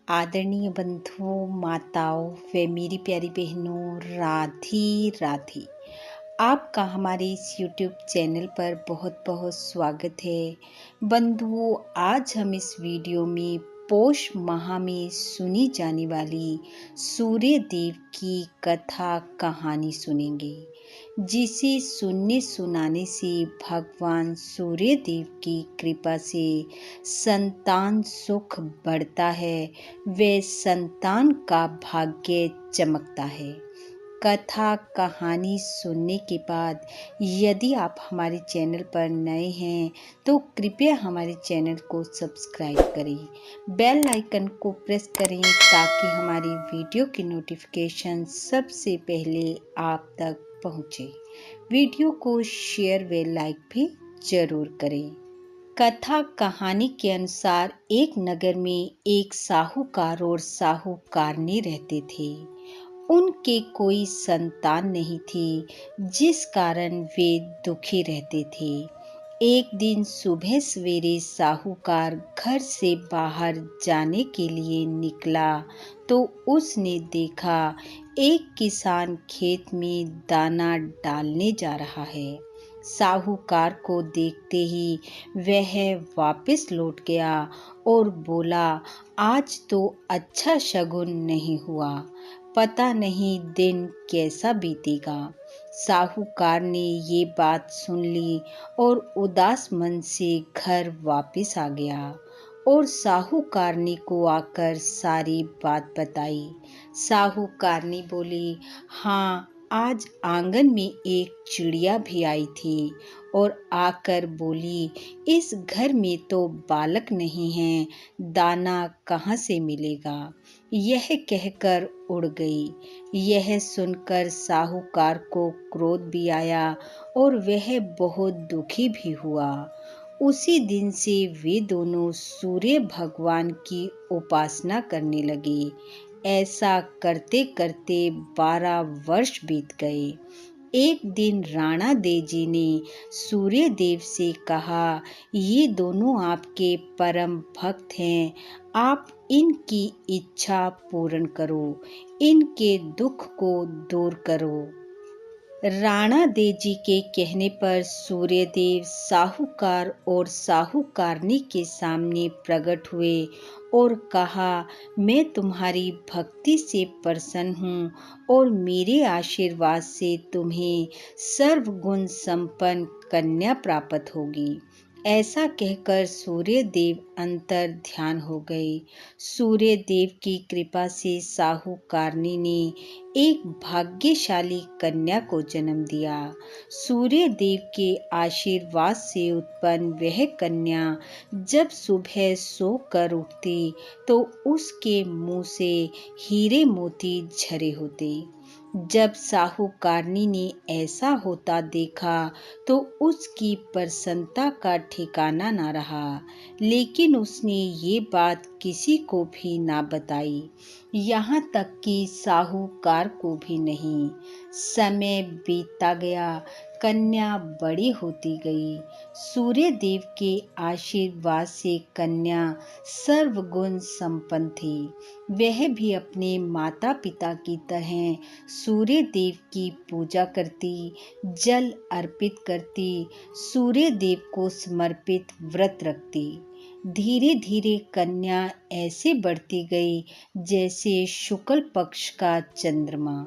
आदरणीय बंधुओं, माताओं व मेरी प्यारी बहनों, राधे राधे। आपका हमारे इस YouTube चैनल पर बहुत बहुत स्वागत है। बंधुओं, आज हम इस वीडियो में पौष माह में सुनी जाने वाली सूर्य देव की कथा कहानी सुनेंगे, जिसे सुनने सुनाने से भगवान सूर्य देव की कृपा से संतान सुख बढ़ता है व संतान का भाग्य चमकता है। कथा कहानी सुनने के बाद यदि आप हमारे चैनल पर नए हैं तो कृपया हमारे चैनल को सब्सक्राइब करें, बेल आइकन को प्रेस करें ताकि हमारी वीडियो की नोटिफिकेशन सबसे पहले आप तक पहुंचे। वीडियो को शेयर व लाइक भी जरूर करें। कथा कहानी के अनुसार एक नगर में एक साहूकार और साहूकारनी रहते थे। उनके कोई संतान नहीं थी, जिस कारण वे दुखी रहते थे। एक दिन सुबह सवेरे साहूकार घर से बाहर जाने के लिए निकला तो उसने देखा एक किसान खेत में दाना डालने जा रहा है। साहूकार को देखते ही वह वापस लौट गया और बोला, आज तो अच्छा शगुन नहीं हुआ, पता नहीं दिन कैसा बीतेगा। साहूकार ने ये बात सुन ली और उदास मन से घर वापस आ गया और साहूकारनी को आकर सारी बात बताई। साहूकारनी बोली, हाँ, आज आंगन में एक चिड़िया भी आई थी और आकर बोली, इस घर में तो बालक नहीं है, दाना कहाँ से मिलेगा। यह कहकर उड़ गई। यह सुनकर साहूकार को क्रोध भी आया और वह बहुत दुखी भी हुआ। उसी दिन से वे दोनों सूर्य भगवान की उपासना करने लगे। ऐसा करते करते 12 वर्ष बीत गए। एक दिन राणा देजी ने सूर्य देव से कहा, ये दोनों आपके परम भक्त हैं, आप इनकी इच्छा पूर्ण करो, इनके दुख को दूर करो। राणा देजी के कहने पर सूर्यदेव साहूकार और साहूकारनी के सामने प्रकट हुए और कहा, मैं तुम्हारी भक्ति से प्रसन्न हूँ और मेरे आशीर्वाद से तुम्हें सर्वगुण संपन्न कन्या प्राप्त होगी। ऐसा कहकर सूर्य देव अंतर ध्यान हो गए। सूर्य देव की कृपा से साहूकारनी ने एक भाग्यशाली कन्या को जन्म दिया। सूर्य देव के आशीर्वाद से उत्पन्न वह कन्या जब सुबह सोकर उठती तो उसके मुंह से हीरे मोती झरे होते। जब साहूकारनी ने ऐसा होता देखा तो उसकी प्रसन्नता का ठिकाना न रहा, लेकिन उसने ये बात किसी को भी ना बताई, यहाँ तक कि साहूकार को भी नहीं। समय बीतता गया, कन्या बड़ी होती गई। सूर्य देव के आशीर्वाद से कन्या सर्वगुण संपन्न थी। वह भी अपने माता पिता की तरह सूर्य देव की पूजा करती, जल अर्पित करती, सूर्य देव को समर्पित व्रत रखती। धीरे धीरे कन्या ऐसे बढ़ती गई जैसे शुक्ल पक्ष का चंद्रमा।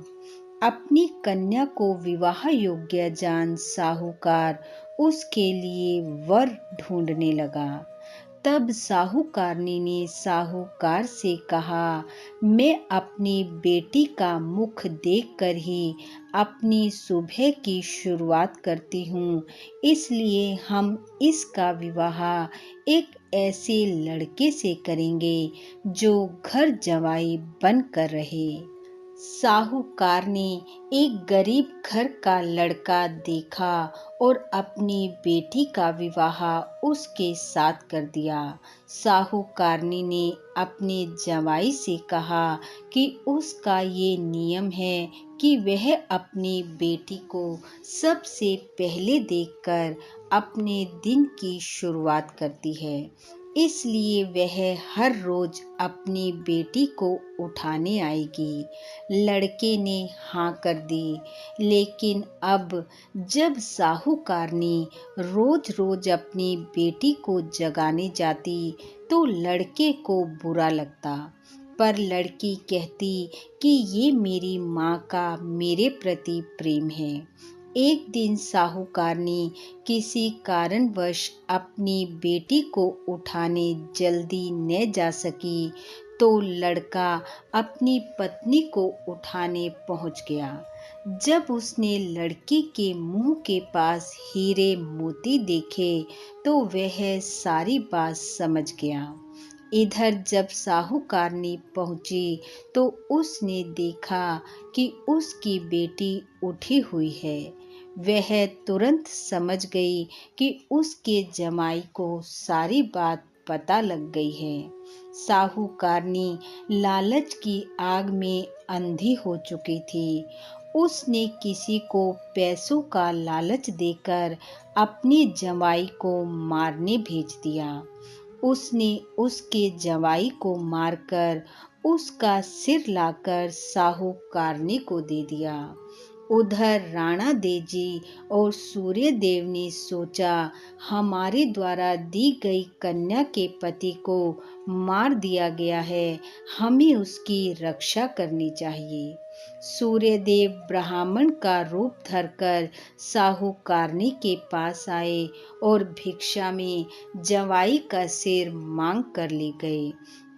अपनी कन्या को विवाह योग्य जान साहूकार उसके लिए वर ढूंढने लगा। तब साहूकारनी ने साहूकार से कहा, मैं अपनी बेटी का मुख देखकर ही अपनी सुबह की शुरुआत करती हूँ, इसलिए हम इसका विवाह एक ऐसे लड़के से करेंगे जो घर जवाई बनकर रहे। साहूकार ने एक गरीब घर का लड़का देखा और अपनी बेटी का विवाह उसके साथ कर दिया। साहूकारनी ने अपने जवाई से कहा कि उसका ये नियम है कि वह अपनी बेटी को सबसे पहले देखकर अपने दिन की शुरुआत करती है। इसलिए वह हर रोज अपनी बेटी को उठाने आएगी। लड़के ने हाँ कर दी, लेकिन अब जब साहूकारनी रोज रोज अपनी बेटी को जगाने जाती तो लड़के को बुरा लगता, पर लड़की कहती कि ये मेरी माँ का मेरे प्रति प्रेम है। एक दिन साहूकारनी किसी कारणवश अपनी बेटी को उठाने जल्दी न जा सकी तो लड़का अपनी पत्नी को उठाने पहुंच गया। जब उसने लड़की के मुंह के पास हीरे मोती देखे तो वह सारी बात समझ गया। इधर जब साहूकारनी पहुंची तो उसने देखा कि उसकी बेटी उठी हुई है। वह तुरंत समझ गई कि उसके जमाई को सारी बात पता लग गई है। साहूकारनी लालच की आग में अंधी हो चुकी थी। उसने किसी को पैसों का लालच देकर अपने जमाई को मारने भेज दिया। उसने उसके जवाई को मारकर उसका सिर लाकर साहूकारनी को दे दिया। उधर राणा देजी और सूर्यदेव ने सोचा, हमारे द्वारा दी गई कन्या के पति को मार दिया गया है, हमें उसकी रक्षा करनी चाहिए। सूर्यदेव ब्राह्मण का रूप धरकर साहूकारनी के पास आए और भिक्षा में जवाई का सिर मांग कर ले गए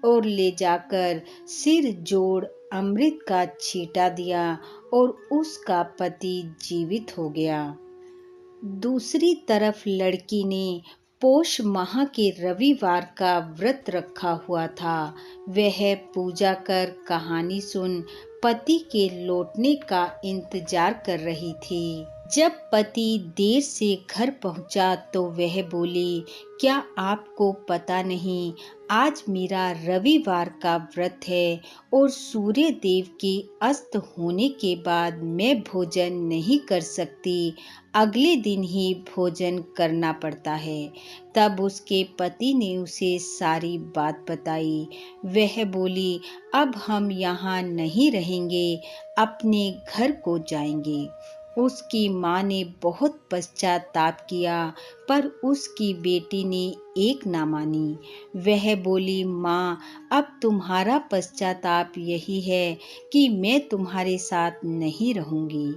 और ले जाकर सिर जोड़ अमृत का छींटा दिया और उसका पति जीवित हो गया। दूसरी तरफ लड़की ने पोष माह के रविवार का व्रत रखा हुआ था। वह पूजा कर कहानी सुन पति के लौटने का इंतजार कर रही थी। जब पति देर से घर पहुंचा तो वह बोली, क्या आपको पता नहीं, आज मेरा रविवार का व्रत है और सूर्य देव के अस्त होने के बाद मैं भोजन नहीं कर सकती, अगले दिन ही भोजन करना पड़ता है। तब उसके पति ने उसे सारी बात बताई। वह बोली, अब हम यहाँ नहीं रहेंगे, अपने घर को जाएंगे। उसकी माँ ने बहुत पश्चाताप किया, पर उसकी बेटी ने एक ना मानी। वह बोली, माँ, अब तुम्हारा पश्चाताप यही है कि मैं तुम्हारे साथ नहीं रहूंगी।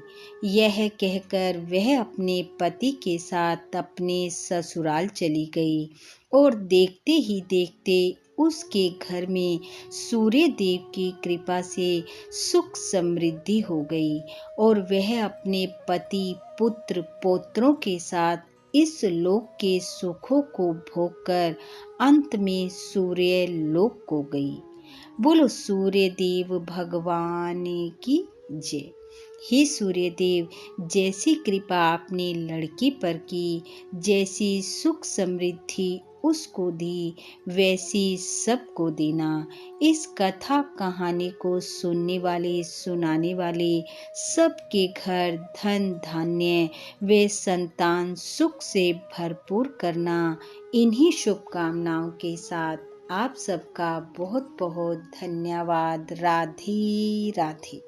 यह कहकर वह अपने पति के साथ अपने ससुराल चली गई और देखते ही देखते उसके घर में सूर्य देव की कृपा से सुख समृद्धि हो गई और वह अपने पति पुत्र पोत्रों के साथ इस लोक के सुखों को भोगकर अंत में सूर्य लोक को गई। बोलो सूर्य देव भगवान की जय। हे सूर्यदेव, जैसी कृपा आपने लड़की पर की, जैसी सुख समृद्धि उसको दी, वैसी सबको देना। इस कथा कहानी को सुनने वाले सुनाने वाले सबके घर धन धान्य व संतान सुख से भरपूर करना। इन्हीं शुभकामनाओं के साथ आप सबका बहुत बहुत धन्यवाद। राधे राधे।